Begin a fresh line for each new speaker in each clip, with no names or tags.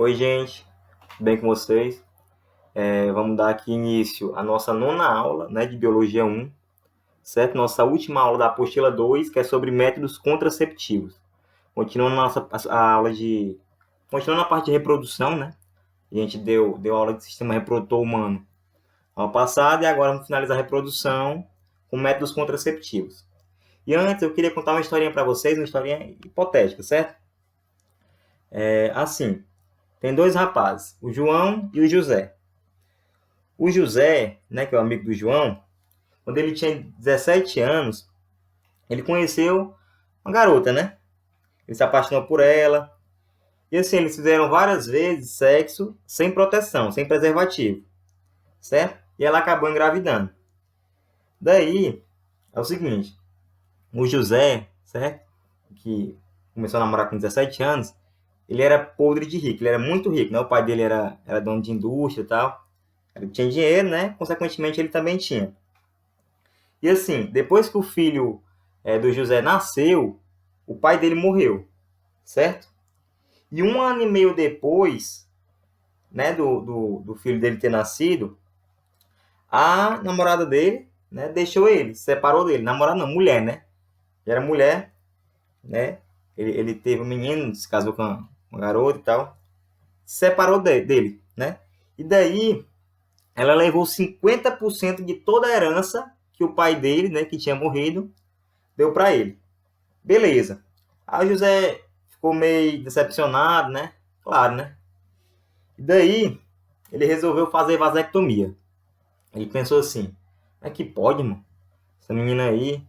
Oi, gente, tudo bem com vocês? Vamos dar aqui início à nossa nona aula, né, de Biologia 1, certo? Nossa última aula da apostila 2, que é sobre métodos contraceptivos. Continuando a aula de... Continuando a parte de reprodução, né? A gente deu aula de sistema reprodutor humano aula passada e agora vamos finalizar a reprodução com métodos contraceptivos. E antes eu queria contar uma historinha para vocês, uma historinha hipotética, certo? Assim, tem dois rapazes, o João e o José. O José, né, que é o amigo do João, quando ele tinha 17 anos, ele conheceu uma garota, né? Ele se apaixonou por ela. E assim, eles fizeram várias vezes sexo sem proteção, sem preservativo, certo? E ela acabou engravidando. Daí, é o seguinte, o José, certo? Que começou a namorar com 17 anos, ele era podre de rico, ele era muito rico, né? O pai dele era dono de indústria e tal. Ele tinha dinheiro, né? Consequentemente, ele também tinha. E assim, depois que o filho do José nasceu, o pai dele morreu, certo? E um ano e meio depois, né, do filho dele ter nascido, a namorada dele, né, deixou ele, separou dele. Namorada não, mulher, né? Era mulher, né? Ele teve um menino, se casou com uma garota e tal. Separou dele, né? E daí, ela levou 50% de toda a herança que o pai dele, né, que tinha morrido, deu para ele. Beleza. Aí o José ficou meio decepcionado, né? Claro, né? E daí, ele resolveu fazer vasectomia. Ele pensou assim, é que pode, mano? Essa menina aí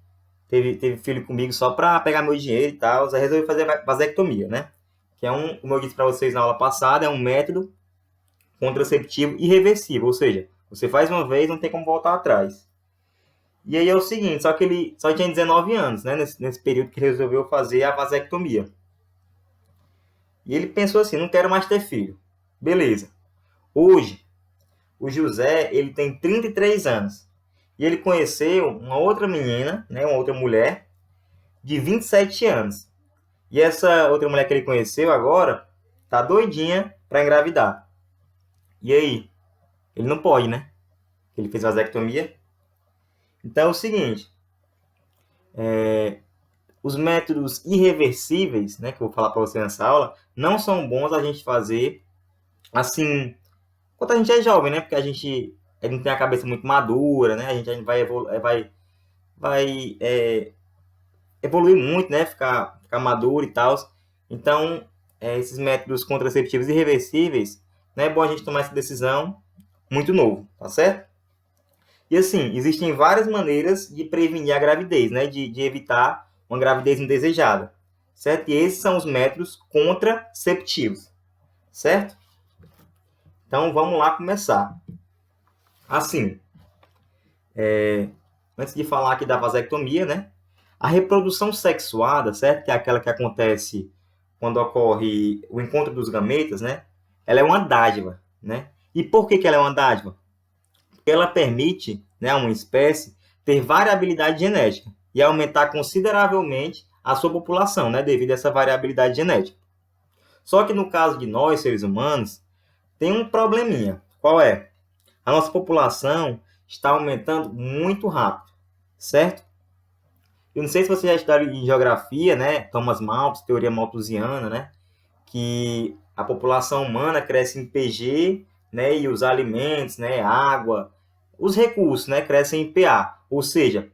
teve filho comigo só pra pegar meu dinheiro e tal. Aí resolveu fazer vasectomia, né? Que é como eu disse pra vocês na aula passada, é um método contraceptivo irreversível. Ou seja, você faz uma vez, não tem como voltar atrás. E aí é o seguinte, só que ele só tinha 19 anos, né? Nesse período que ele resolveu fazer a vasectomia. E ele pensou assim, não quero mais ter filho. Beleza. Hoje, o José, ele tem 33 anos. E ele conheceu uma outra menina, né, uma outra mulher, de 27 anos. E essa outra mulher que ele conheceu agora, tá doidinha para engravidar. E aí? Ele não pode, né? Ele fez vasectomia. Então é o seguinte, os métodos irreversíveis, né, que eu vou falar para você nessa aula, não são bons a gente fazer assim quando a gente é jovem, né? Porque a gente tem a cabeça muito madura, né? A gente vai evoluir muito, né? Ficar maduro e tal. Então, esses métodos contraceptivos irreversíveis, não é bom a gente tomar essa decisão muito novo, tá certo? E assim, existem várias maneiras de prevenir a gravidez, né? De evitar uma gravidez indesejada, certo? E esses são os métodos contraceptivos, certo? Então, vamos lá começar. Assim, antes de falar aqui da vasectomia, né? A reprodução sexuada, certo? Que é aquela que acontece quando ocorre o encontro dos gametas, né? Ela é uma dádiva, né? E por que ela é uma dádiva? Porque ela permite, né, a uma espécie ter variabilidade genética e aumentar consideravelmente a sua população, né, devido a essa variabilidade genética. Só que no caso de nós, seres humanos, tem um probleminha. Qual é? A nossa população está aumentando muito rápido, certo? Eu não sei se você já estudou em geografia, né? Thomas Malthus, teoria malthusiana, né? Que a população humana cresce em PG, né? E os alimentos, né? Água, os recursos, né? Crescem em PA. Ou seja,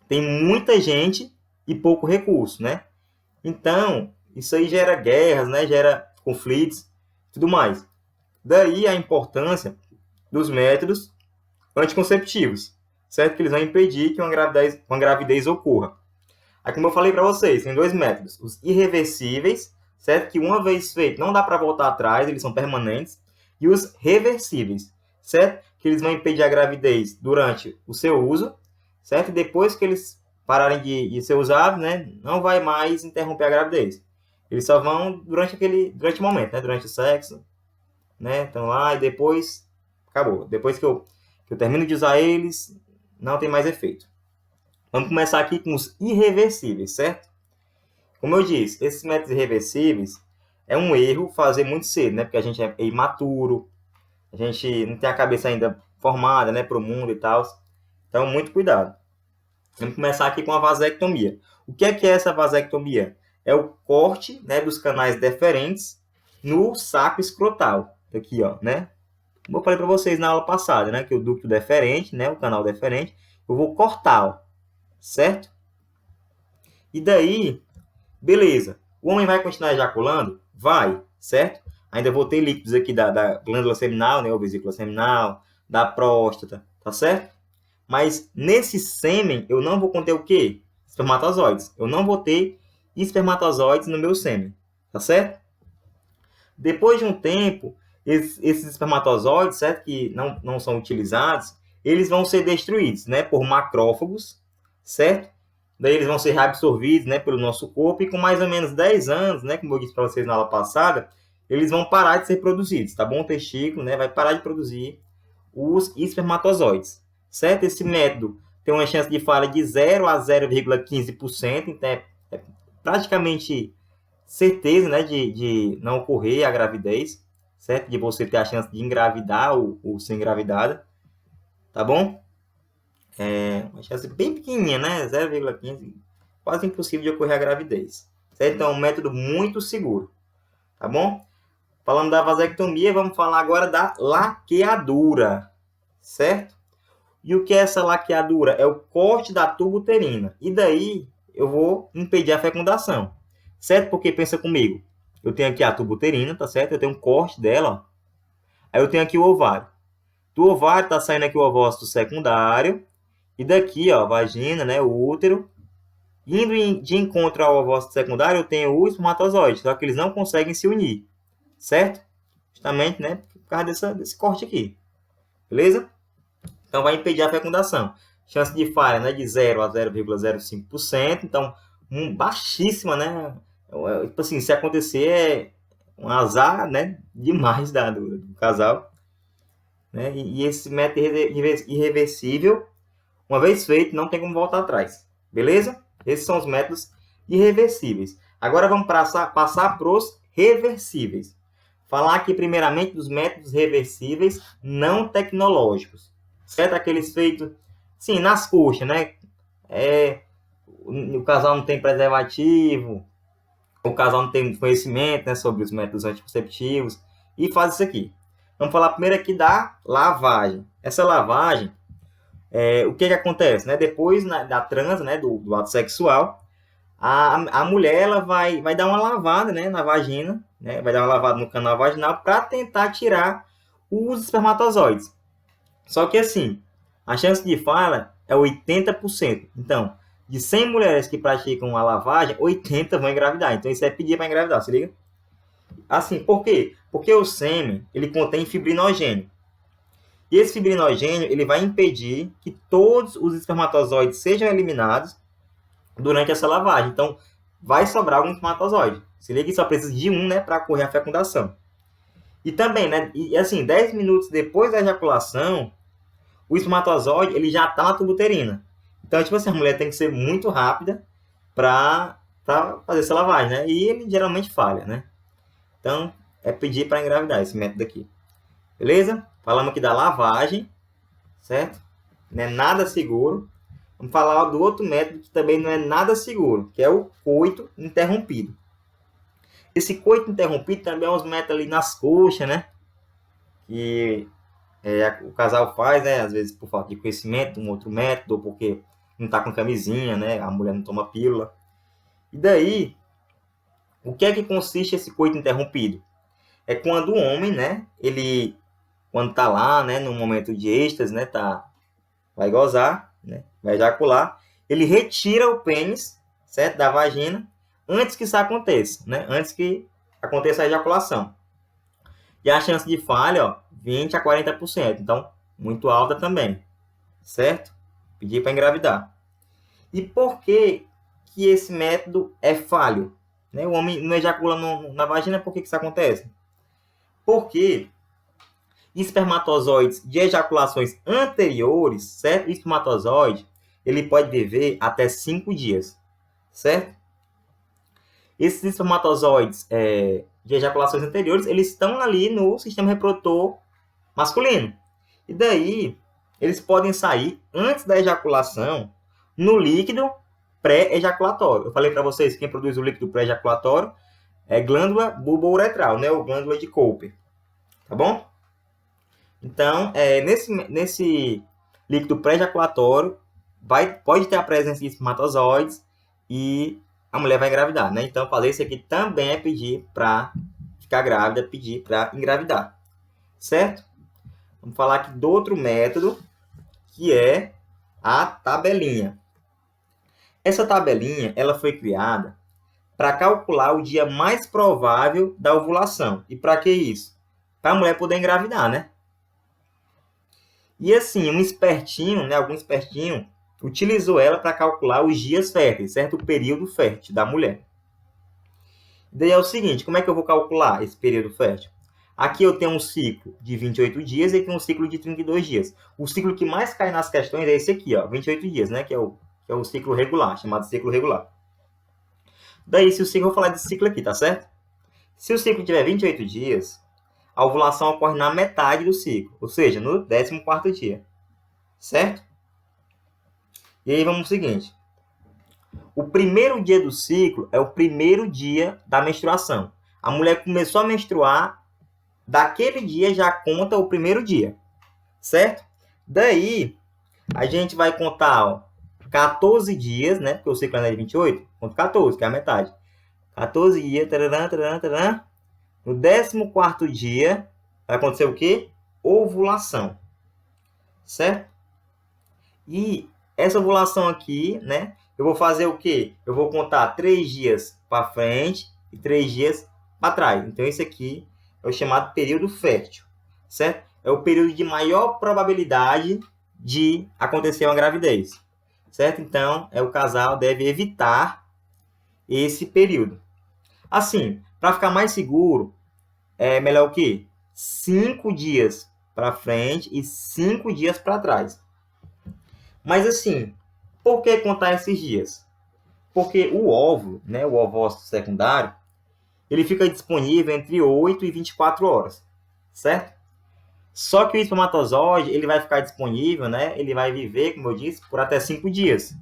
tem muita gente e pouco recurso, né? Então, isso aí gera guerras, né? Gera conflitos, tudo mais. Daí a importância dos métodos anticonceptivos, certo? Que eles vão impedir que uma gravidez ocorra. Aí, como eu falei para vocês, tem dois métodos. Os irreversíveis, certo? Que uma vez feito não dá para voltar atrás, eles são permanentes. E os reversíveis, certo? Que eles vão impedir a gravidez durante o seu uso, certo? E depois que eles pararem de ser usados, né? Não vai mais interromper a gravidez. Eles só vão durante o momento, né? Durante o sexo, né? Então lá e depois acabou. Depois que eu termino de usar eles, não tem mais efeito. Vamos começar aqui com os irreversíveis, certo? Como eu disse, esses métodos irreversíveis, é um erro fazer muito cedo, né? Porque a gente é imaturo, a gente não tem a cabeça ainda formada, né, para o mundo e tal. Então, muito cuidado. Vamos começar aqui com a vasectomia. O que é essa vasectomia? É o corte, né, dos canais deferentes no saco escrotal. Aqui, ó, né? Como eu falei para vocês na aula passada, né, que o ducto deferente, né, o canal deferente, eu vou cortar, ó, certo? E daí, beleza. O homem vai continuar ejaculando? Vai, certo? Ainda vou ter líquidos aqui da glândula seminal, né, ou vesícula seminal, da próstata, tá certo? Mas nesse sêmen eu não vou conter o quê? Espermatozoides. Eu não vou ter espermatozoides no meu sêmen, tá certo? Depois de um tempo, esses espermatozoides, certo, que não são utilizados, eles vão ser destruídos, né, por macrófagos, certo? Daí eles vão ser reabsorvidos, né, pelo nosso corpo e com mais ou menos 10 anos, né, como eu disse para vocês na aula passada, eles vão parar de ser produzidos, tá bom? O testículo, né, vai parar de produzir os espermatozoides, certo? Esse método tem uma chance de falha de 0 a 0,15%, então é praticamente certeza, né, de não ocorrer a gravidez, certo? De você ter a chance de engravidar ou ser engravidada, tá bom? É uma chance bem pequenininha, né? 0,15, quase impossível de ocorrer a gravidez, certo? Então é um método muito seguro, tá bom? Falando da vasectomia, vamos falar agora da laqueadura, certo? E o que é essa laqueadura? É o corte da tuba uterina. E daí eu vou impedir a fecundação, certo? Porque pensa comigo, eu tenho aqui a tuba uterina, tá certo? Eu tenho um corte dela, ó. Aí eu tenho aqui o ovário. Do ovário tá saindo aqui o ovócito secundário. E daqui, ó, vagina, né, o útero. Indo de encontro ao ovócito secundário, eu tenho o espermatozoide, só que eles não conseguem se unir, certo? Justamente, né, por causa desse corte aqui, beleza? Então, vai impedir a fecundação. Chance de falha, né, de 0 a 0,05%. Então, baixíssima, né? Tipo assim, se acontecer, é um azar, né, demais do casal. Né? E esse método irreversível, uma vez feito, não tem como voltar atrás. Beleza? Esses são os métodos irreversíveis. Agora, vamos passar para os reversíveis. Falar aqui, primeiramente, dos métodos reversíveis não tecnológicos. Certo? Aqueles feitos, sim, nas coxas, né? O casal não tem preservativo, o casal não tem conhecimento, né, sobre os métodos anticonceptivos e faz isso aqui. Vamos falar primeiro aqui da lavagem. Essa lavagem, o que acontece? Né? Depois da transa, né, do ato sexual, a mulher ela vai dar uma lavada, né, na vagina, né, vai dar uma lavada no canal vaginal para tentar tirar os espermatozoides. Só que assim, a chance de falha é 80%. Então, de 100 mulheres que praticam a lavagem, 80 vão engravidar. Então, isso é pedir para engravidar, se liga? Assim, por quê? Porque o sêmen, ele contém fibrinogênio. E esse fibrinogênio, ele vai impedir que todos os espermatozoides sejam eliminados durante essa lavagem. Então, vai sobrar algum espermatozoide. Se liga que só precisa de um, né, para ocorrer a fecundação. E também, né, e assim, 10 minutos depois da ejaculação, o espermatozoide, ele já está na tuba uterina. Então, tipo assim, a mulher tem que ser muito rápida para fazer essa lavagem, né? E ele geralmente falha, né? Então, é pedir para engravidar esse método aqui. Beleza? Falamos aqui da lavagem, certo? Não é nada seguro. Vamos falar do outro método que também não é nada seguro, que é o coito interrompido. Esse coito interrompido também é uns métodos ali nas coxas, né? Que o casal faz, né? Às vezes por falta de conhecimento, um outro método, ou porque não tá com camisinha, né? A mulher não toma pílula. E daí, o que é que consiste esse coito interrompido? É quando o homem, né? Ele, quando tá lá, né? No momento de êxtase, né? Vai gozar, né? Vai ejacular. Ele retira o pênis, certo? Da vagina, antes que isso aconteça, né? Antes que aconteça a ejaculação. E a chance de falha, ó, 20 a 40%. Então, muito alta também, certo? Pedir para engravidar. E por que esse método é falho? Né? O homem não ejacula na vagina, por que isso acontece? Porque espermatozoides de ejaculações anteriores, certo? O espermatozoide, ele pode viver até 5 dias, certo? Esses espermatozoides de ejaculações anteriores, eles estão ali no sistema reprodutor masculino. E daí, eles podem sair antes da ejaculação no líquido pré-ejaculatório. Eu falei para vocês que quem produz o líquido pré-ejaculatório é glândula bulbouretral, né? Ou glândula de Cooper. Tá bom? Então, nesse líquido pré-ejaculatório, pode ter a presença de espermatozoides e a mulher vai engravidar, né? Então, fazer isso aqui também é pedir para ficar grávida, pedir para engravidar. Certo? Vamos falar aqui do outro método, que é a tabelinha. Essa tabelinha, ela foi criada para calcular o dia mais provável da ovulação. E para que isso? Para a mulher poder engravidar, né? E assim, um espertinho, né, algum espertinho, utilizou ela para calcular os dias férteis, certo? O período fértil da mulher. Daí é o seguinte, como é que eu vou calcular esse período fértil? Aqui eu tenho um ciclo de 28 dias e aqui um ciclo de 32 dias. O ciclo que mais cai nas questões é esse aqui, ó, 28 dias, né? Que é o ciclo regular, chamado ciclo regular. Daí, se o ciclo, eu vou falar desse ciclo aqui, tá certo? Se o ciclo tiver 28 dias, a ovulação ocorre na metade do ciclo, ou seja, no 14º dia. Certo? E aí vamos ao seguinte. O primeiro dia do ciclo é o primeiro dia da menstruação. A mulher começou a menstruar, daquele dia já conta o primeiro dia. Certo? Daí, a gente vai contar, ó, 14 dias, né? Porque o ciclo é de 28, conta 14, que é a metade. 14 dias, tararã, tararã, tararã. No 14º dia, vai acontecer o quê? Ovulação. Certo? E essa ovulação aqui, né? Eu vou fazer o quê? Eu vou contar 3 dias para frente e 3 dias para trás. Então, esse aqui é o chamado período fértil. Certo? É o período de maior probabilidade de acontecer uma gravidez. Certo? Então, o casal deve evitar esse período. Assim, para ficar mais seguro, é melhor o quê? 5 dias para frente e 5 dias para trás. Mas assim, por que contar esses dias? Porque o óvulo, né, o ovócito secundário, ele fica disponível entre 8 e 24 horas, certo? Só que o espermatozoide, ele vai ficar disponível, né, ele vai viver, como eu disse, por até 5 dias,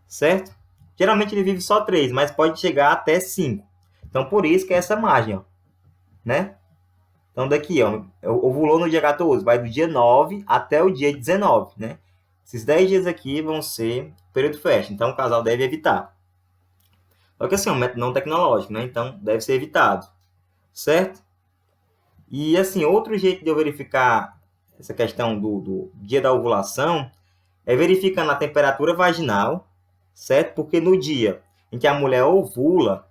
certo? Geralmente ele vive só 3, mas pode chegar até 5. Então, por isso que é essa margem, ó, né? Então, daqui, ó, ovulou no dia 14, vai do dia 9 até o dia 19, né? Esses 10 dias aqui vão ser período fértil, então o casal deve evitar. Só que assim, é um método não tecnológico, né? Então, deve ser evitado, certo? E assim, outro jeito de eu verificar essa questão do dia da ovulação é verificando a temperatura vaginal, certo? Porque no dia em que a mulher ovula,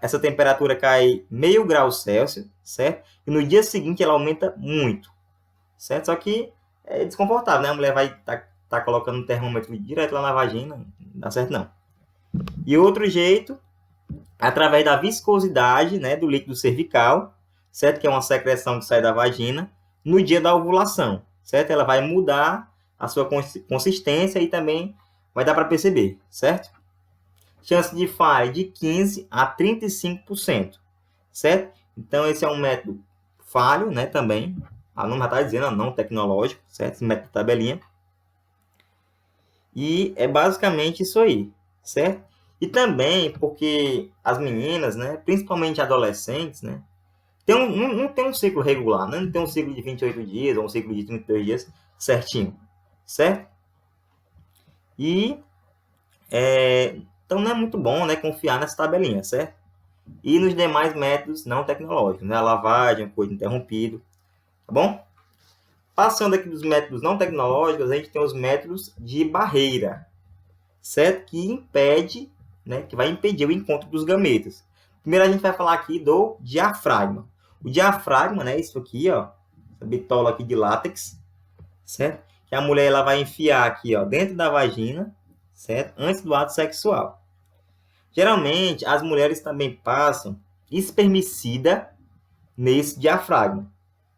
essa temperatura cai meio grau Celsius, certo? E no dia seguinte ela aumenta muito, certo? Só que é desconfortável, né? A mulher vai tá colocando um termômetro direto lá na vagina, não dá certo não. E outro jeito, através da viscosidade, né, do líquido cervical, certo? Que é uma secreção que sai da vagina, no dia da ovulação, certo? Ela vai mudar a sua consistência e também vai dar para perceber, certo? Chance de falha de 15% a 35%, certo? Então, esse é um método falho, né, também. A norma está dizendo, não tecnológico, certo? Esse método de tabelinha. E é basicamente isso aí, certo? E também porque as meninas, né, principalmente adolescentes, né, não tem um ciclo regular, né? Não tem um ciclo de 28 dias ou um ciclo de 32 dias certinho, certo? E então não é muito bom, né, confiar nessa tabelinha, certo? E nos demais métodos não tecnológicos, né? A lavagem, o coito interrompido, tá bom? Passando aqui dos métodos não tecnológicos, a gente tem os métodos de barreira, certo? Que impede, né, que vai impedir o encontro dos gametas. Primeiro a gente vai falar aqui do diafragma. O diafragma, né, isso aqui, ó, essa bitola aqui de látex, certo? Que a mulher ela vai enfiar aqui, ó, dentro da vagina, certo? Antes do ato sexual. Geralmente, as mulheres também passam espermicida nesse diafragma,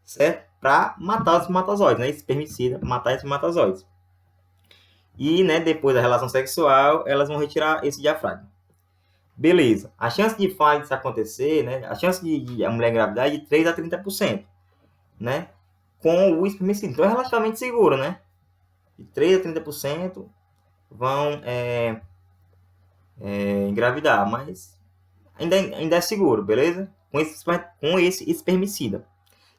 certo? Para matar os espermatozoides, né? Espermicida, matar os espermatozoides. E, né, depois da relação sexual, elas vão retirar esse diafragma. Beleza. A chance de falha disso acontecer, né? A chance de a mulher engravidar é de 3 a 30%, né? Com o espermicida. Então é relativamente seguro, né? De 3 a 30% vão engravidar, mas ainda é seguro, beleza? Com esse espermicida.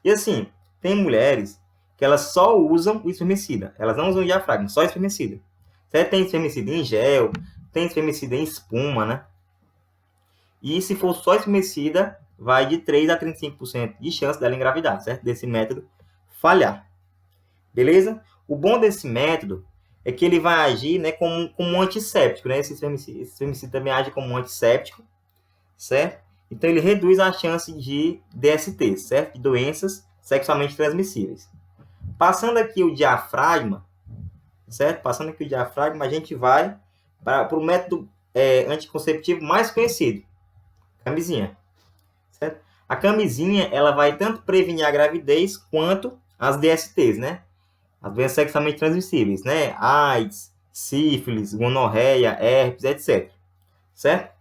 E assim, tem mulheres que elas só usam o espermicida. Elas não usam o diafragma, só espermicida. Certo? Tem espermicida em gel, tem espermicida em espuma, né? E se for só espermicida, vai de 3 a 35% de chance dela engravidar, certo? Desse método falhar. Beleza? O bom desse método é que ele vai agir, né, como um antisséptico, né? Esse espermicida também age como um antisséptico, certo? Então ele reduz a chance de DST, certo? De doenças sexualmente transmissíveis. Passando aqui o diafragma, certo? Passando aqui o diafragma, a gente vai para o método anticonceptivo mais conhecido, camisinha, certo? A camisinha, ela vai tanto prevenir a gravidez quanto as DSTs, né? As doenças sexualmente transmissíveis, né? AIDS, sífilis, gonorreia, herpes, etc. Certo?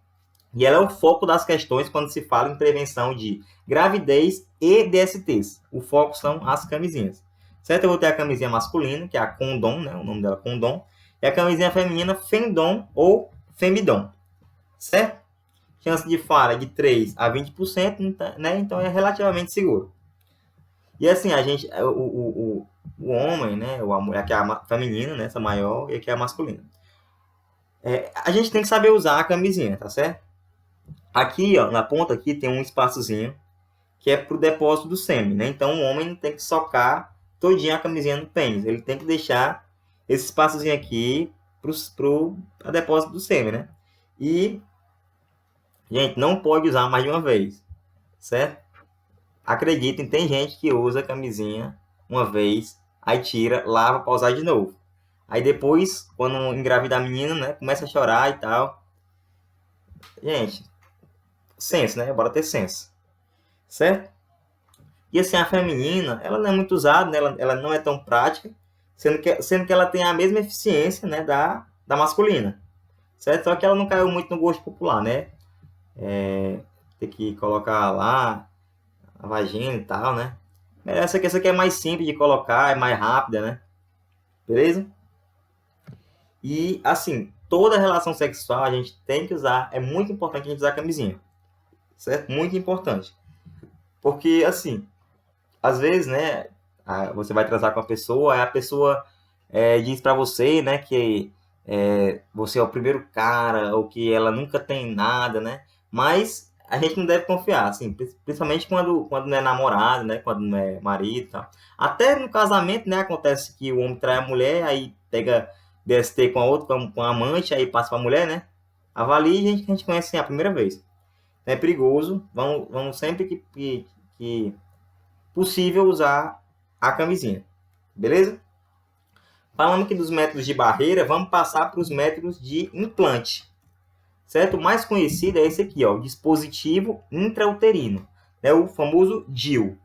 E ela é o foco das questões quando se fala em prevenção de gravidez e DSTs. O foco são as camisinhas. Certo? Eu vou ter a camisinha masculina, que é a Condom, né? O nome dela é Condom. E a camisinha feminina, Fendom ou Femidom. Certo? Chance de falha de 3 a 20%, né? Então é relativamente seguro. E assim, a gente, o homem, né? A mulher que é a feminina, né? Essa maior, e aqui é a masculina. A gente tem que saber usar a camisinha, tá certo? Aqui, ó, na ponta aqui tem um espaçozinho que é pro depósito do sêmen, né? Então o homem não tem que socar todinha a camisinha no pênis. Ele tem que deixar esse espaçozinho aqui pro depósito do sêmen, né? E, gente, não pode usar mais de uma vez, certo? Acreditem, tem gente que usa a camisinha uma vez, aí tira, lava pra usar de novo. Aí depois, quando engravida a menina, né, começa a chorar e tal. Gente, senso, né? Bora ter senso. Certo? E assim, a feminina, ela não é muito usada, né? Ela não é tão prática, sendo que ela tem a mesma eficiência, né, da masculina. Certo? Só que ela não caiu muito no gosto popular, né? Tem que colocar lá a vagina e tal, né? Essa aqui é mais simples de colocar, é mais rápida, né? Beleza? E, assim, toda relação sexual a gente tem que usar, é muito importante a gente usar camisinha. Certo? Muito importante. Porque, assim, às vezes, né, você vai transar com a pessoa, aí a pessoa diz pra você, né, que você é o primeiro cara, ou que ela nunca tem nada, né? Mas a gente não deve confiar, assim, principalmente quando não é namorado, né, quando não é marido e tal. Até no casamento, né, acontece que o homem trai a mulher, aí pega DST com a outra, com a amante, aí passa pra mulher, né? Avalie e a gente conhece assim, a primeira vez. É perigoso, vamos sempre que possível usar a camisinha, beleza? Falando aqui dos métodos de barreira, vamos passar para os métodos de implante, certo? O mais conhecido é esse aqui, ó, o dispositivo intrauterino, né? O famoso DIU,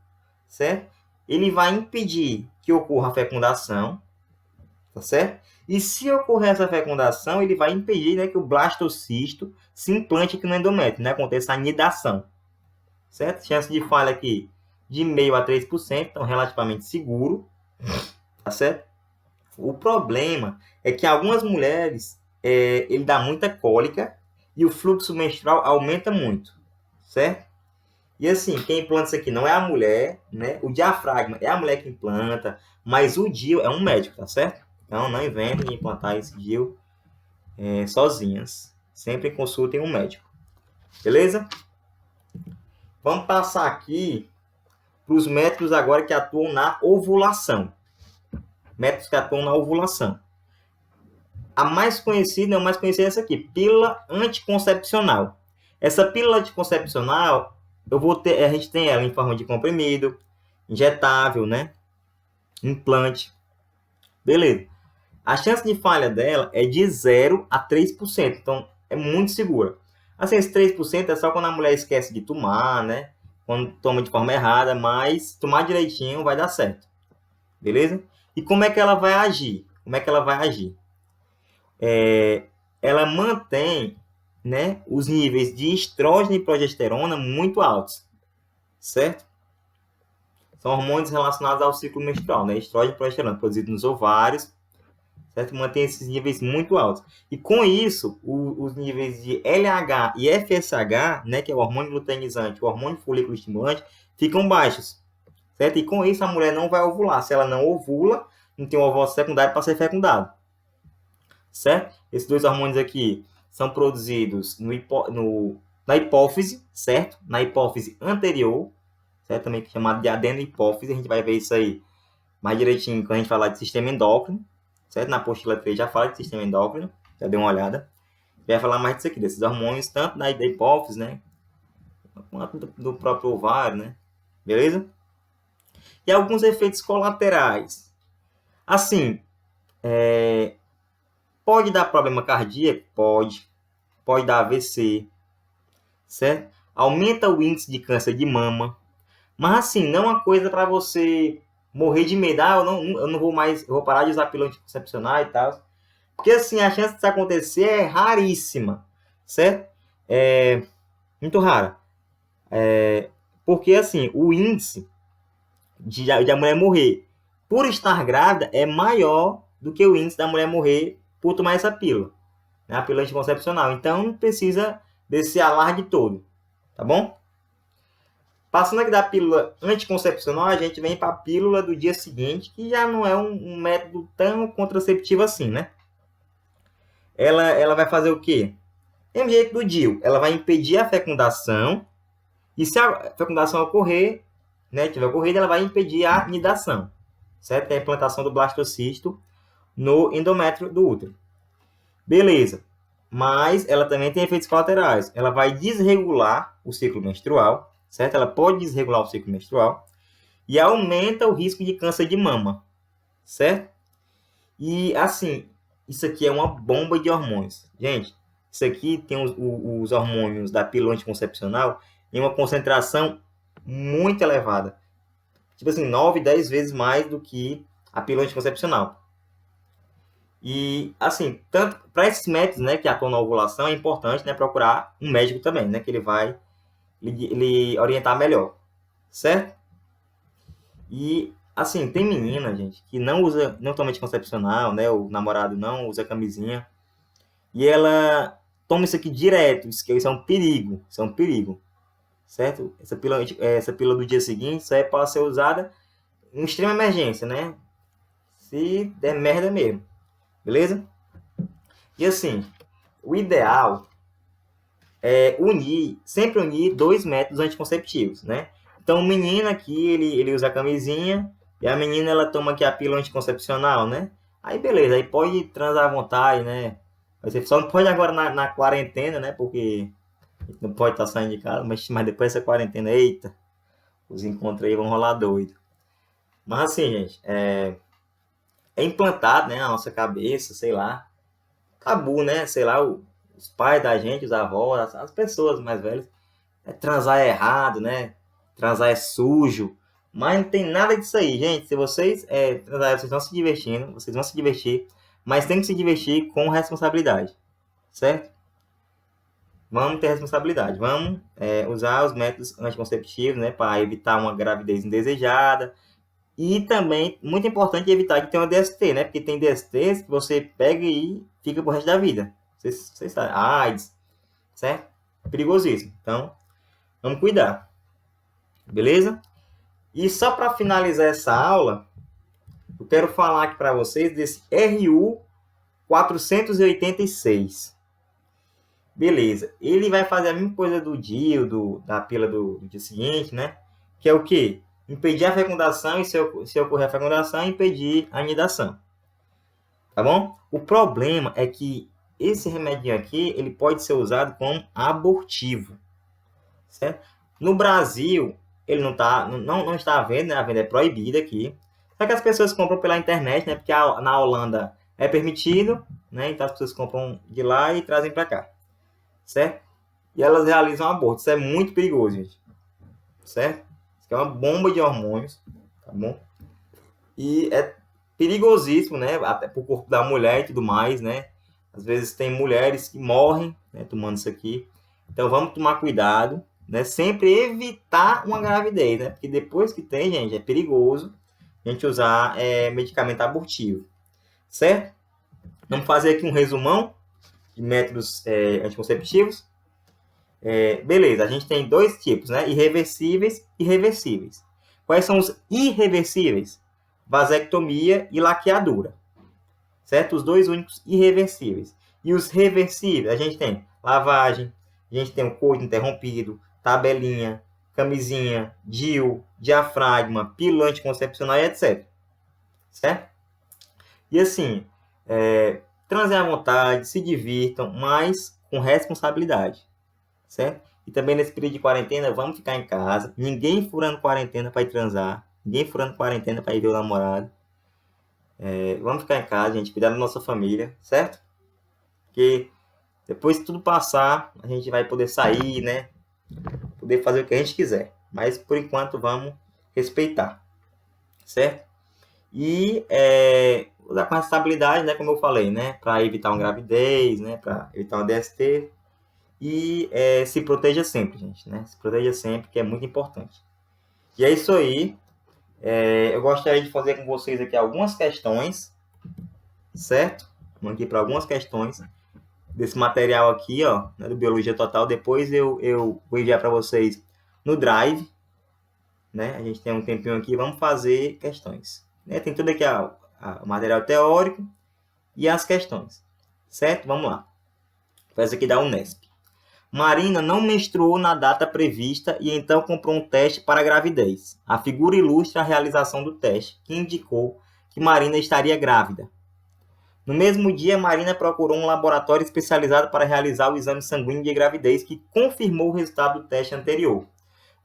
certo? Ele vai impedir que ocorra a fecundação, tá certo? E se ocorrer essa fecundação, ele vai impedir, né, que o blastocisto se implante aqui no endométrio, né? Aconteça a anidação, certo? Chance de falha aqui de 0,5 a 3%, então relativamente seguro, tá certo? O problema é que algumas mulheres ele dá muita cólica e o fluxo menstrual aumenta muito, certo? E assim, quem implanta isso aqui não é a mulher, né? O diafragma é a mulher que implanta, mas o DIU é um médico, tá certo? Então não inventem de implantar esse DIU sozinhas. Sempre consultem um médico, beleza? Vamos passar aqui para os métodos agora que atuam na ovulação. Métodos que atuam na ovulação. A mais conhecida é essa aqui, pílula anticoncepcional. Essa pílula anticoncepcional, a gente tem ela em forma de comprimido, injetável, né? Implante. Beleza. A chance de falha dela é de 0 a 3%, então é muito segura. Assim, esse 3% é só quando a mulher esquece de tomar, né? Quando toma de forma errada, mas tomar direitinho vai dar certo. Beleza? E como é que ela vai agir? Ela mantém né, os níveis de estrógeno e progesterona muito altos, certo? São hormônios relacionados ao ciclo menstrual, né? Estrógeno e progesterona, produzidos nos ovários, certo? Mantém esses níveis muito altos. E com isso, os níveis de LH e FSH, né, que é o hormônio luteinizante, o hormônio folículo estimulante, ficam baixos, certo? E com isso a mulher não vai ovular. Se ela não ovula, não tem um ovócito secundário para ser fecundado, certo? Esses dois hormônios aqui são produzidos na hipófise, certo? Na hipófise anterior, certo? Também chamado de adenohipófise. A gente vai ver isso aí mais direitinho quando a gente falar de sistema endócrino, certo? Na apostila 3 já fala de sistema endócrino, já deu uma olhada. Vai falar mais disso aqui, desses hormônios, tanto da hipófise, né? Quanto do próprio ovário, né? Beleza? E alguns efeitos colaterais. Assim, pode dar problema cardíaco? Pode. Pode dar AVC, certo? Aumenta o índice de câncer de mama. Mas assim, não é uma coisa para você morrer de medo. Ah, eu não vou mais, eu vou parar de usar pílula anticoncepcional e tal. Porque assim, a chance disso acontecer é raríssima, certo? É muito rara. Porque assim, o índice de a mulher morrer por estar grávida é maior do que o índice da mulher morrer por tomar essa pílula, né? A pílula anticoncepcional. Então não precisa desse alarde todo, tá bom? Passando aqui da pílula anticoncepcional, a gente vem para a pílula do dia seguinte, que já não é um método tão contraceptivo assim, né? Ela vai fazer o quê? Tem jeito do DIU, ela vai impedir a fecundação, e se a fecundação ocorrer, né, tiver ocorrido, ela vai impedir a nidação, certo? É a implantação do blastocisto no endométrio do útero. Beleza. Mas ela também tem efeitos colaterais. Ela vai desregular o ciclo menstrual, certo? Ela pode desregular o ciclo menstrual e aumenta o risco de câncer de mama, certo? E assim, isso aqui é uma bomba de hormônios. Gente, isso aqui tem os hormônios da pílula anticoncepcional em uma concentração muito elevada. Tipo assim, 9, 10 vezes mais do que a pílula anticoncepcional. E, assim, tanto para esses métodos, né, que atuam na ovulação, é importante, né, procurar um médico também, né, que ele vai lhe orientar melhor, certo? E, assim, tem menina, gente, que não toma anticoncepcional, né, o namorado não usa camisinha, e ela toma isso aqui direto, isso é um perigo, certo? Essa pílula do dia seguinte só é para ser usada em extrema emergência, né? Se der merda mesmo, beleza? E assim, o ideal é sempre unir dois métodos anticonceptivos, né? Então, o menino aqui, ele usa a camisinha, e a menina, ela toma aqui a pílula anticoncepcional, né? Aí, beleza, aí pode transar à vontade, né? Você só não pode agora na quarentena, né? Porque não pode estar saindo de casa, mas depois dessa quarentena, eita, os encontros aí vão rolar doido. Mas assim, gente, é implantado, né, na nossa cabeça, sei lá, tabu, né? Sei lá, os pais da gente, os avós, as pessoas mais velhas, transar é errado, né? Transar é sujo. Mas não tem nada disso aí, gente. Se vocês transarem, vocês estão se divertindo, vocês vão se divertir, mas tem que se divertir com responsabilidade, certo? Vamos ter responsabilidade. Vamos usar os métodos anticonceptivos, né, para evitar uma gravidez indesejada. E também, muito importante, evitar que tenha uma DST, né? Porque tem DSTs que você pega e fica pro resto da vida. Vocês sabem. AIDS, certo? Perigosíssimo. Então, vamos cuidar. Beleza? E só para finalizar essa aula, eu quero falar aqui para vocês desse RU 486. Beleza. Ele vai fazer a mesma coisa do DIU, da pílula do dia seguinte, né? Que é o quê? Impedir a fecundação e, se ocorrer a fecundação, impedir a anidação. Tá bom? O problema é que esse remédio aqui, ele pode ser usado como abortivo, certo? No Brasil, ele não está à venda, né? A venda é proibida aqui. Só que as pessoas compram pela internet, né? Porque na Holanda é permitido, né? Então as pessoas compram de lá e trazem para cá, certo? E elas realizam aborto. Isso é muito perigoso, gente, certo? Isso é uma bomba de hormônios, tá bom? E é perigosíssimo, né? Até pro corpo da mulher e tudo mais, né? Às vezes tem mulheres que morrem, né, tomando isso aqui. Então vamos tomar cuidado, né? Sempre evitar uma gravidez, né? Porque depois que tem, gente, é perigoso a gente usar medicamento abortivo, certo? Vamos fazer aqui um resumão de métodos anticonceptivos. Beleza, a gente tem dois tipos, né? Irreversíveis e reversíveis. Quais são os irreversíveis? Vasectomia e laqueadura, certo? Os dois únicos irreversíveis. E os reversíveis, a gente tem lavagem, a gente tem o coito interrompido, tabelinha, camisinha, DIU, diafragma, pílula anticoncepcional e etc. Certo? E assim, transem à vontade, se divirtam, mas com responsabilidade. Certo? E também nesse período de quarentena, vamos ficar em casa. Ninguém furando quarentena para ir transar. Ninguém furando quarentena para ir ver o namorado. Vamos ficar em casa, gente. Cuidar da nossa família, certo? Porque depois que tudo passar, a gente vai poder sair, né? Poder fazer o que a gente quiser. Mas, por enquanto, vamos respeitar. Certo? E usar com responsabilidade, né? Como eu falei, né? Para evitar uma gravidez, né? Para evitar uma DST. E se proteja sempre, gente, né? Se proteja sempre, que é muito importante. E é isso aí. Eu gostaria de fazer com vocês aqui algumas questões, certo? Vamos aqui para algumas questões desse material aqui, ó, né, do Biologia Total. Depois eu vou enviar para vocês no Drive, né? A gente tem um tempinho aqui, vamos fazer questões. Né? Tem tudo aqui o material teórico e as questões, certo? Vamos lá. Essa aqui da Unesp. Marina não menstruou na data prevista e então comprou um teste para a gravidez. A figura ilustra a realização do teste, que indicou que Marina estaria grávida. No mesmo dia, Marina procurou um laboratório especializado para realizar o exame sanguíneo de gravidez, que confirmou o resultado do teste anterior.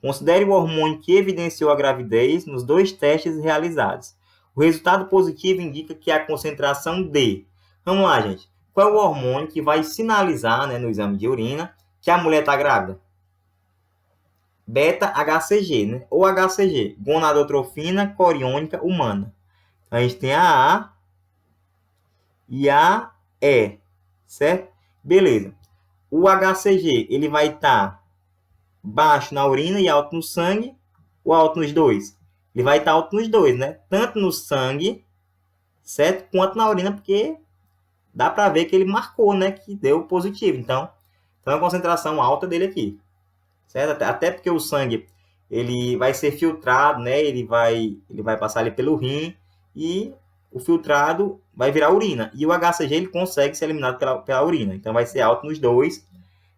Considere o hormônio que evidenciou a gravidez nos dois testes realizados. O resultado positivo indica que a concentração de... Vamos lá, gente. Qual é o hormônio que vai sinalizar, né, no exame de urina que a mulher está grávida? Beta-HCG, né? Ou HCG, gonadotrofina coriônica humana. A gente tem a A e a E, certo? Beleza. O HCG, ele vai estar baixo na urina e alto no sangue, ou alto nos dois? Ele vai estar alto nos dois, né? Tanto no sangue, certo? Quanto na urina, porque dá para ver que ele marcou, né? Que deu positivo. Então a concentração alta dele aqui, certo? Até porque o sangue, ele vai ser filtrado, né? Ele vai passar ali pelo rim e o filtrado vai virar urina. E o HCG, ele consegue ser eliminado pela urina. Então vai ser alto nos dois.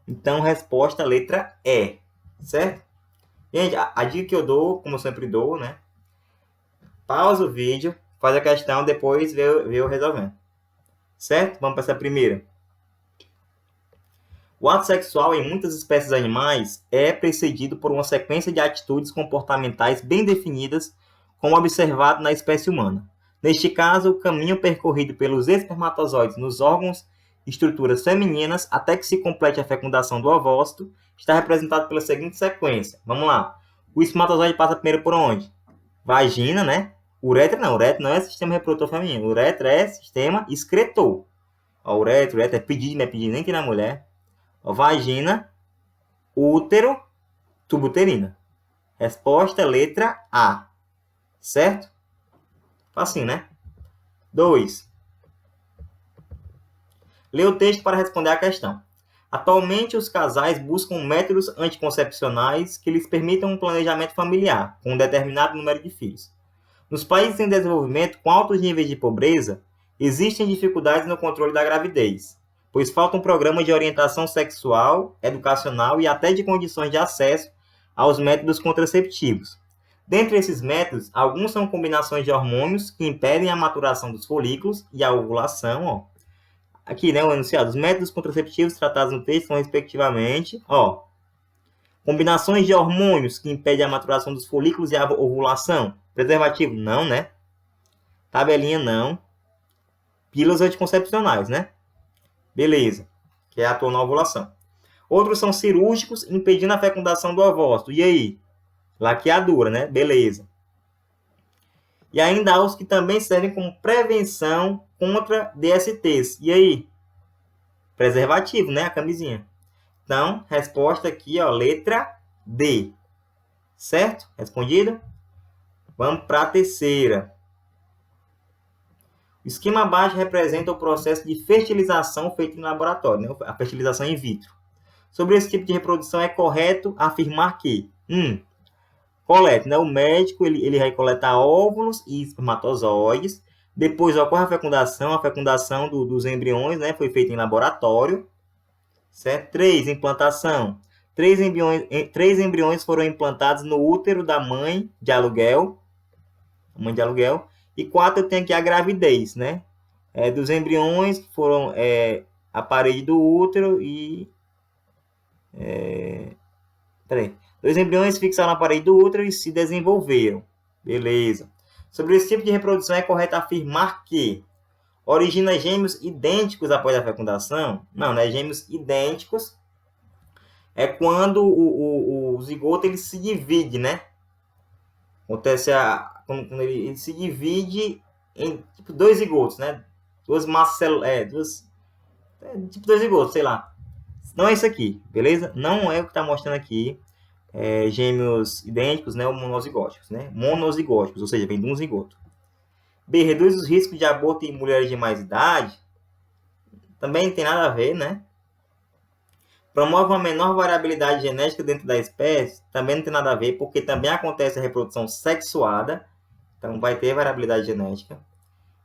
Então, resposta letra E, certo? Gente, a dica que eu dou, como eu sempre dou, né? Pausa o vídeo, faz a questão, depois vê eu resolvendo. Certo? Vamos para essa primeira. O ato sexual em muitas espécies animais é precedido por uma sequência de atitudes comportamentais bem definidas, como observado na espécie humana. Neste caso, o caminho percorrido pelos espermatozoides nos órgãos e estruturas femininas até que se complete a fecundação do ovócito está representado pela seguinte sequência. Vamos lá. O espermatozoide passa primeiro por onde? Vagina, né? Uretra não é sistema reprodutor feminino. Uretra é sistema excretor. A uretra é pedido, não é pedido nem que na mulher. Vagina, útero, tubo uterina. Resposta, letra A. Certo? Facinho, né? 2. Lê o texto para responder à questão. Atualmente, os casais buscam métodos anticoncepcionais que lhes permitam um planejamento familiar, com um determinado número de filhos. Nos países em desenvolvimento com altos níveis de pobreza, existem dificuldades no controle da gravidez, pois faltam programas de orientação sexual, educacional e até de condições de acesso aos métodos contraceptivos. Dentre esses métodos, alguns são combinações de hormônios que impedem a maturação dos folículos e a ovulação. Ó. Aqui, né, o enunciado. Os métodos contraceptivos tratados no texto são, respectivamente, combinações de hormônios que impedem a maturação dos folículos e a ovulação. Preservativo? Não, né? Tabelinha? Não. Pílulas anticoncepcionais, né? Beleza. Que atua na ovulação. Outros são cirúrgicos, impedindo a fecundação do ovócito. E aí? Laqueadura, né? Beleza. E ainda há os que também servem como prevenção contra DSTs. E aí? Preservativo, né? A camisinha. Então, resposta aqui, ó, letra D. Certo? Respondido? Vamos para a terceira. O esquema abaixo representa o processo de fertilização feito em laboratório, né? A fertilização in vitro. Sobre esse tipo de reprodução, é correto afirmar que coleta, né? O médico ele vai coletar óvulos e espermatozoides, depois ocorre a fecundação dos embriões, né? Foi feita em laboratório. Certo? 3. Implantação. 3 embriões foram implantados no útero da mãe de aluguel. E 4, eu tenho aqui a gravidez, né? Dos embriões que foram a parede do útero e... Peraí. 2 embriões fixaram na parede do útero e se desenvolveram. Beleza. Sobre esse tipo de reprodução, é correto afirmar que origina gêmeos idênticos após a fecundação? Não, né? Gêmeos idênticos é quando o zigoto ele se divide, né? Acontece quando ele se divide em tipo 2 zigotos, né? Duas massas celulares, tipo 2 zigotos, sei lá. Não é isso aqui, beleza? Não é o que está mostrando aqui. Gêmeos idênticos, né? Ou monozigóticos, né? Monozigóticos, ou seja, vem de um zigoto. B. Reduz os riscos de aborto em mulheres de mais idade. Também não tem nada a ver, né? Promove uma menor variabilidade genética dentro da espécie. Também não tem nada a ver, porque também acontece a reprodução sexuada. Então, vai ter variabilidade genética.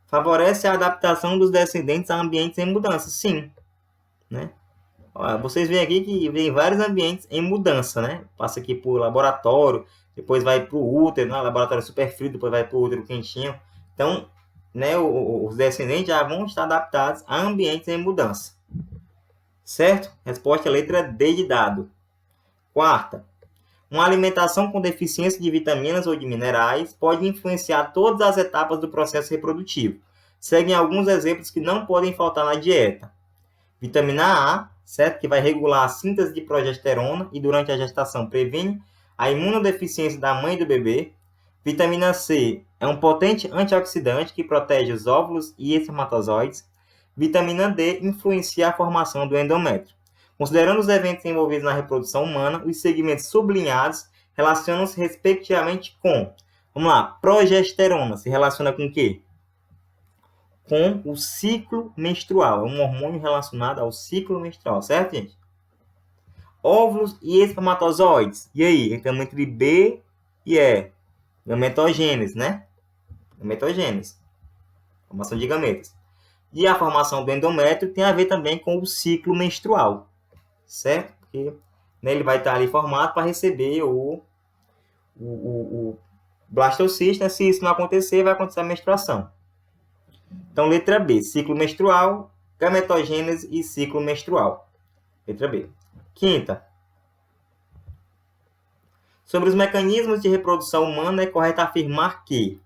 Favorece a adaptação dos descendentes a ambientes em mudança. Sim. Né? Vocês veem aqui que vem vários ambientes em mudança, né? Passa aqui por laboratório, depois vai para o útero, né? Laboratório super frio, depois vai para o útero quentinho. Então, né, os descendentes já vão estar adaptados a ambientes em mudança. Certo? Resposta é a letra D de dado. 4. Uma alimentação com deficiência de vitaminas ou de minerais pode influenciar todas as etapas do processo reprodutivo. Seguem alguns exemplos que não podem faltar na dieta. Vitamina A, certo? Que vai regular a síntese de progesterona e durante a gestação previne a imunodeficiência da mãe e do bebê. Vitamina C é um potente antioxidante que protege os óvulos e espermatozoides. Vitamina D influencia a formação do endométrio. Considerando os eventos envolvidos na reprodução humana, os segmentos sublinhados relacionam-se respectivamente com... Vamos lá, progesterona se relaciona com o quê? Com o ciclo menstrual. É um hormônio relacionado ao ciclo menstrual, certo, gente? Óvulos e espermatozoides. E aí? Então, entre B e E. Gametogênese, né? Gametogênese. Formação de gametas. E a formação do endométrio tem a ver também com o ciclo menstrual. Certo? Porque né, ele vai estar ali formado para receber o blastocisto. Né? Se isso não acontecer, vai acontecer a menstruação. Então, letra B, ciclo menstrual, gametogênese e ciclo menstrual. Letra B. 5ª. Sobre os mecanismos de reprodução humana, é correto afirmar que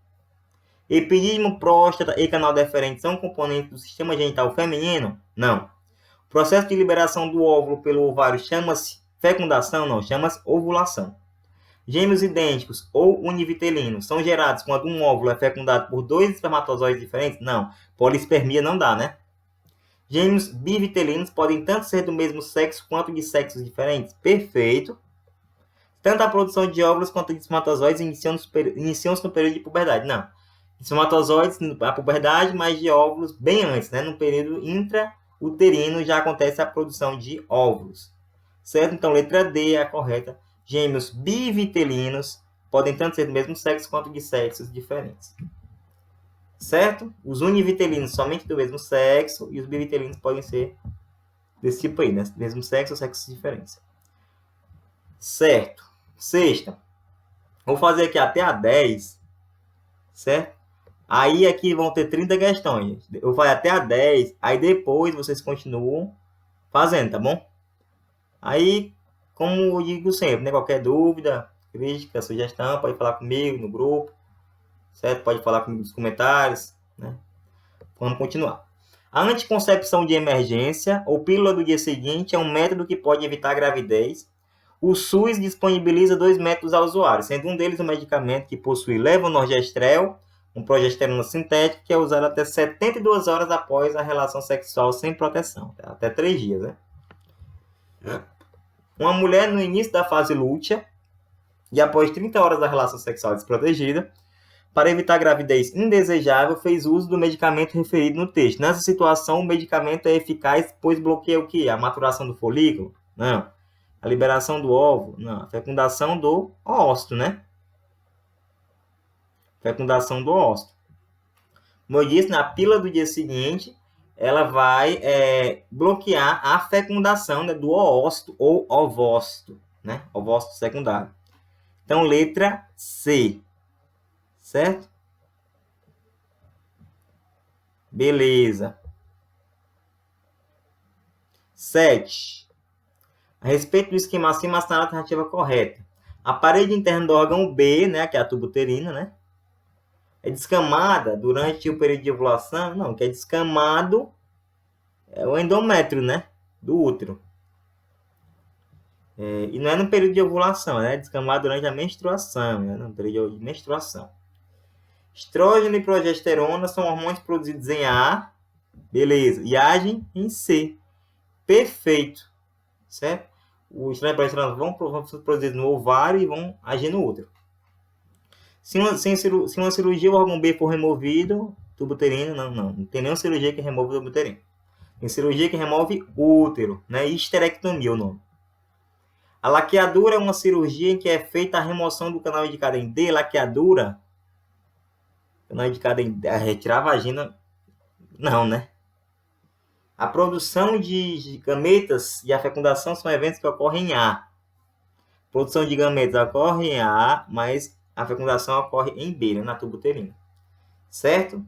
epidídimo, próstata e canal deferente são componentes do sistema genital feminino? Não. O processo de liberação do óvulo pelo ovário chama-se fecundação? Não, chama-se ovulação. Gêmeos idênticos ou univitelinos são gerados quando um óvulo é fecundado por 2 espermatozoides diferentes? Não. Polispermia não dá, né? Gêmeos bivitelinos podem tanto ser do mesmo sexo quanto de sexos diferentes? Perfeito. Tanto a produção de óvulos quanto de espermatozoides iniciam-se no período de puberdade? Não. Espermatozoides na puberdade, mas de óvulos bem antes, né? No período intrauterino já acontece a produção de óvulos. Certo? Então, letra D é a correta. Gêmeos bivitelinos podem tanto ser do mesmo sexo quanto de sexos diferentes. Certo? Os univitelinos somente do mesmo sexo e os bivitelinos podem ser desse tipo aí, né? Do mesmo sexo ou sexos diferentes. Certo. 6ª. Vou fazer aqui até a 10. Certo? Aí aqui vão ter 30 questões. Eu vou até a 10. Aí depois vocês continuam fazendo, tá bom? Aí, como eu digo sempre, né? Qualquer dúvida, crítica, sugestão, pode falar comigo no grupo. Certo? Pode falar comigo nos comentários, né? Vamos continuar. A anticoncepção de emergência ou pílula do dia seguinte é um método que pode evitar a gravidez. O SUS disponibiliza 2 métodos ao usuário, sendo um deles um medicamento que possui levonorgestrel uma progesterona sintética que é usada até 72 horas após a relação sexual sem proteção, até 3 dias, né? Uma mulher no início da fase lútea e após 30 horas da relação sexual desprotegida, para evitar gravidez indesejável, fez uso do medicamento referido no texto. Nessa situação, o medicamento é eficaz, pois bloqueia o quê? A maturação do folículo? Não. A liberação do óvulo? Não. A fecundação do óvulo, né? Fecundação do óvulo. Como eu disse, na pílula do dia seguinte, ela vai bloquear a fecundação, né, do oócito ou ovócito, né? Ovócito secundário. Então, letra C. Certo? Beleza. 7. A respeito do esquema acima, assinala a alternativa correta. A parede interna do órgão B, né, que é a tuba uterina, né, é descamada durante o período de ovulação? Não, que é descamado é o endométrio, né, do útero. E não é no período de ovulação, né, é descamado durante a menstruação, né, no período de menstruação. Estrógeno e progesterona são hormônios produzidos em A, beleza, e agem em C. Perfeito, certo? O estrógeno e a progesterona vão ser produzidos no ovário e vão agir no útero. Se uma cirurgia o órgão B for removido, tubo uterino, não tem nenhuma cirurgia que remove o tubo uterino. Tem cirurgia que remove útero, né? Histerectomia é o nome. A laqueadura é uma cirurgia em que é feita a remoção do canal indicado em D. Laqueadura, canal indicado em D, retirar a vagina, não, né? A produção de gametas e a fecundação são eventos que ocorrem em A. A produção de gametas ocorre em A, mas a fecundação ocorre em B, né, na tuba uterina. Certo?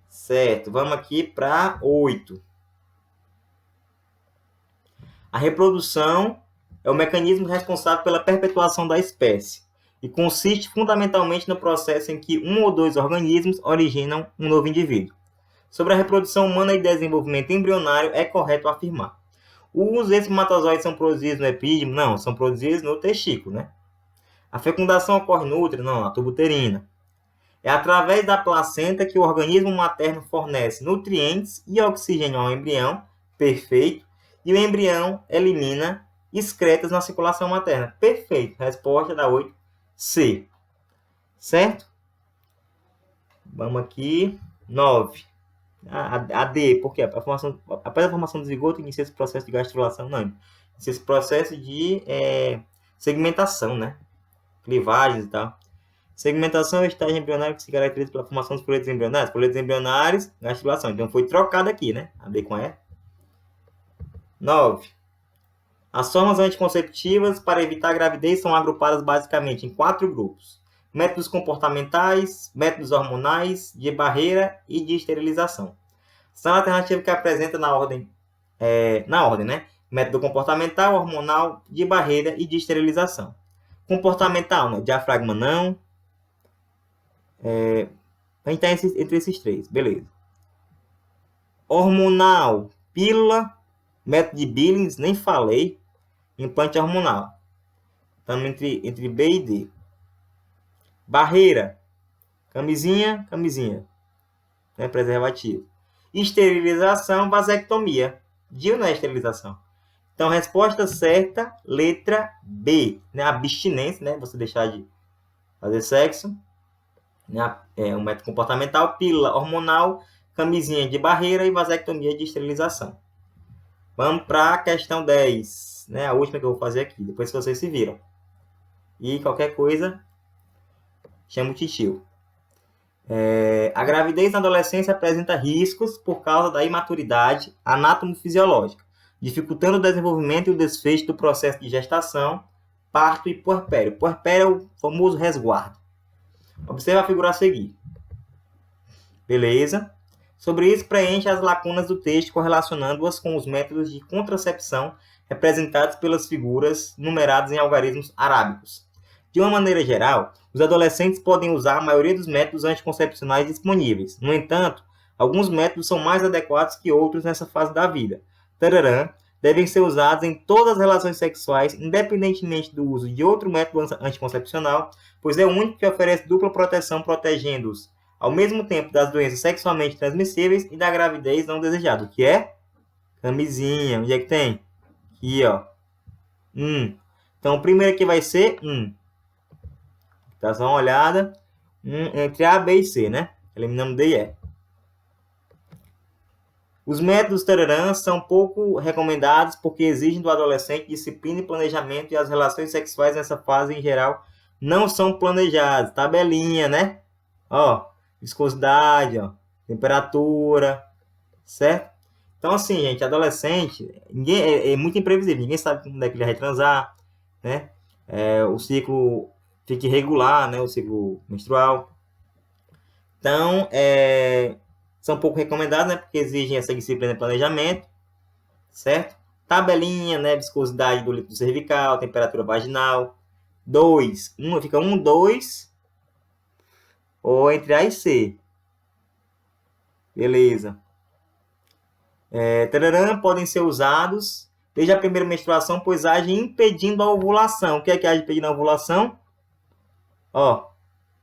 Certo. Vamos aqui para 8. A reprodução é o mecanismo responsável pela perpetuação da espécie e consiste fundamentalmente no processo em que um ou dois organismos originam um novo indivíduo. Sobre a reprodução humana e desenvolvimento embrionário, é correto afirmar: os espermatozoides são produzidos no epídimo? Não, são produzidos no testículo, né? A fecundação ocorre no útero? Não, na tuba uterina. É através da placenta que o organismo materno fornece nutrientes e oxigênio ao embrião, perfeito, e o embrião elimina excretas na circulação materna. Perfeito. Resposta da 8C. Certo? Vamos aqui. 9. A D, por quê? Após a formação do zigoto, inicia esse processo de gastrulação? Não. Inicia esse processo de segmentação, né? Clivagens e tal. Segmentação é o estágio embrionário que se caracteriza pela formação dos folhetos embrionários. Folhetos embrionários, gastrulação. Então foi trocado aqui, né? A B com E. 9. As formas anticonceptivas para evitar a gravidez são agrupadas basicamente em 4 grupos: métodos comportamentais, métodos hormonais, de barreira e de esterilização. São alternativas que apresenta na ordem, né? Método comportamental, hormonal, de barreira e de esterilização. Comportamental, né? Diafragma não. A gente está entre esses 3, beleza. Hormonal, pílula, método de Billings, nem falei. Implante hormonal. Estamos entre B e D. Barreira, camisinha, né? Preservativo. Esterilização, vasectomia. DIU não é esterilização. Então, resposta certa, letra B, né? Abstinência, né? Você deixar de fazer sexo. Né? Um método comportamental, pílula hormonal, camisinha de barreira e vasectomia de esterilização. Vamos para a questão 10, né? A última que eu vou fazer aqui, depois que vocês se viram. E qualquer coisa, chama o titio. A gravidez na adolescência apresenta riscos por causa da imaturidade anatomofisiológica, dificultando o desenvolvimento e o desfecho do processo de gestação, parto e puerpério. Puerpério é o famoso resguardo. Observe a figura a seguir. Beleza? Sobre isso, preenche as lacunas do texto correlacionando-as com os métodos de contracepção representados pelas figuras numeradas em algarismos arábicos. De uma maneira geral, os adolescentes podem usar a maioria dos métodos anticoncepcionais disponíveis. No entanto, alguns métodos são mais adequados que outros nessa fase da vida. Tararã, devem ser usados em todas as relações sexuais, independentemente do uso de outro método anticoncepcional, pois é o único que oferece dupla proteção, protegendo-os ao mesmo tempo das doenças sexualmente transmissíveis e da gravidez não desejada. O que é? Camisinha. Onde é que tem? Aqui, ó. Então, o primeiro aqui vai ser 1. Dá só uma olhada. Entre A, B e C, né? Eliminando D e E. Os métodos Tararã são pouco recomendados porque exigem do adolescente disciplina e planejamento, e as relações sexuais nessa fase, em geral, não são planejadas. Tabelinha, né? Ó, viscosidade, ó, temperatura, certo? Então, assim, gente, adolescente, ninguém, é muito imprevisível. Ninguém sabe quando é que ele vai transar, né? O ciclo fica irregular, né? O ciclo menstrual. Então, são pouco recomendados, né? Porque exigem essa disciplina de planejamento, certo? Tabelinha, né? Viscosidade do líquido cervical, temperatura vaginal. 2. Fica 1, 2. Ou entre A e C. Beleza. Tararã podem ser usados desde a primeira menstruação, pois agem impedindo a ovulação. O que é que age impedindo a ovulação? Ó,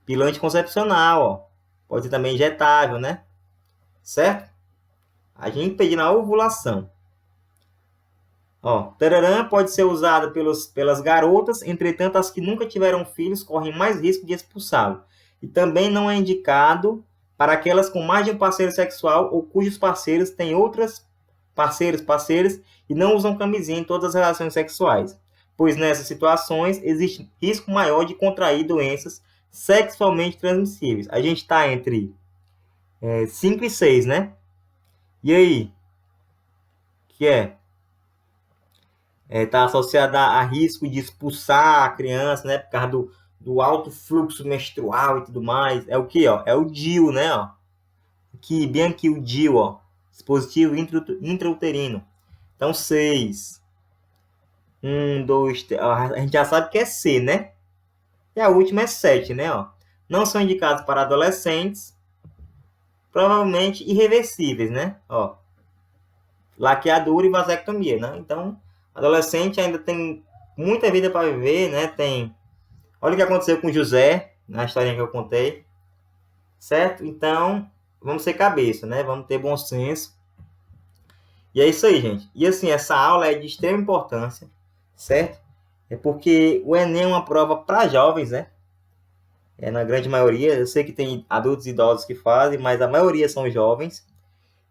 pílula anticoncepcional, ó. Pode ser também injetável, né? Certo? Age impedindo a ovulação. Ó, tararã pode ser usado pelas garotas, entretanto, as que nunca tiveram filhos correm mais risco de expulsá-lo. E também não é indicado para aquelas com mais de um parceiro sexual ou cujos parceiros têm outras parceiras e não usam camisinha em todas as relações sexuais, pois nessas situações existe risco maior de contrair doenças sexualmente transmissíveis. A gente está entre 5 e 6, né? E aí? Que está associada a risco de expulsar a criança, né, por causa do alto fluxo menstrual e tudo mais. É o que, ó? É o DIU, né, ó? Aqui, bem aqui o DIU, ó. Dispositivo intrauterino. Então, 6. 1, 2, 3. A gente já sabe que é C, né? E a última é 7, né, ó? Não são indicados para adolescentes, provavelmente irreversíveis, né? Ó. Laqueadura e vasectomia, né? Então, adolescente ainda tem muita vida para viver, né? Olha o que aconteceu com José, na historinha que eu contei, certo? Então, vamos ser cabeça, né? Vamos ter bom senso. E é isso aí, gente. E assim, essa aula é de extrema importância, certo? É porque o Enem é uma prova para jovens, né? Na grande maioria, eu sei que tem adultos e idosos que fazem, mas a maioria são jovens.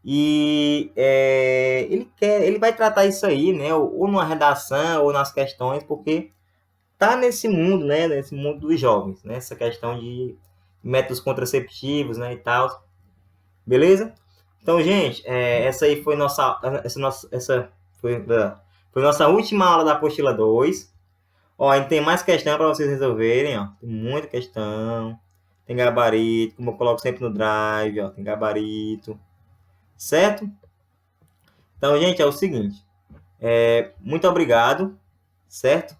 E ele vai tratar isso aí, né? Ou numa redação, ou nas questões, porque tá nesse mundo, né? Nesse mundo dos jovens, né? Essa questão de métodos contraceptivos, né? E tal. Beleza? Então, gente, essa aí foi foi nossa última aula da apostila 2. Ó, a gente tem mais questão para vocês resolverem, ó. Tem muita questão. Tem gabarito, como eu coloco sempre no drive, ó. Tem gabarito. Certo? Então, gente, é o seguinte. Muito obrigado, certo?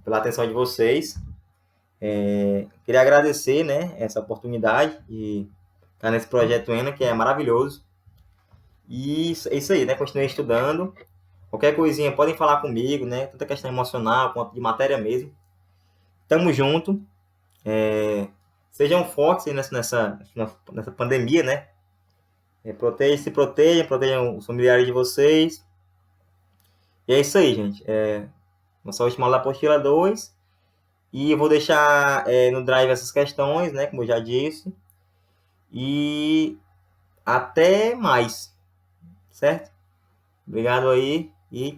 Pela atenção de vocês. Queria agradecer, né, essa oportunidade de estar nesse projeto ENA, que é maravilhoso. E é isso aí, né? Continuem estudando. Qualquer coisinha, podem falar comigo, né? Tanto a questão emocional quanto de matéria mesmo. Tamo junto. Sejam fortes aí nessa pandemia, né? Se protejam os familiares de vocês. E é isso aí, gente. Nossa última aula da apostila 2. E eu vou deixar no drive essas questões, né? Como eu já disse. E até mais. Certo? Obrigado aí e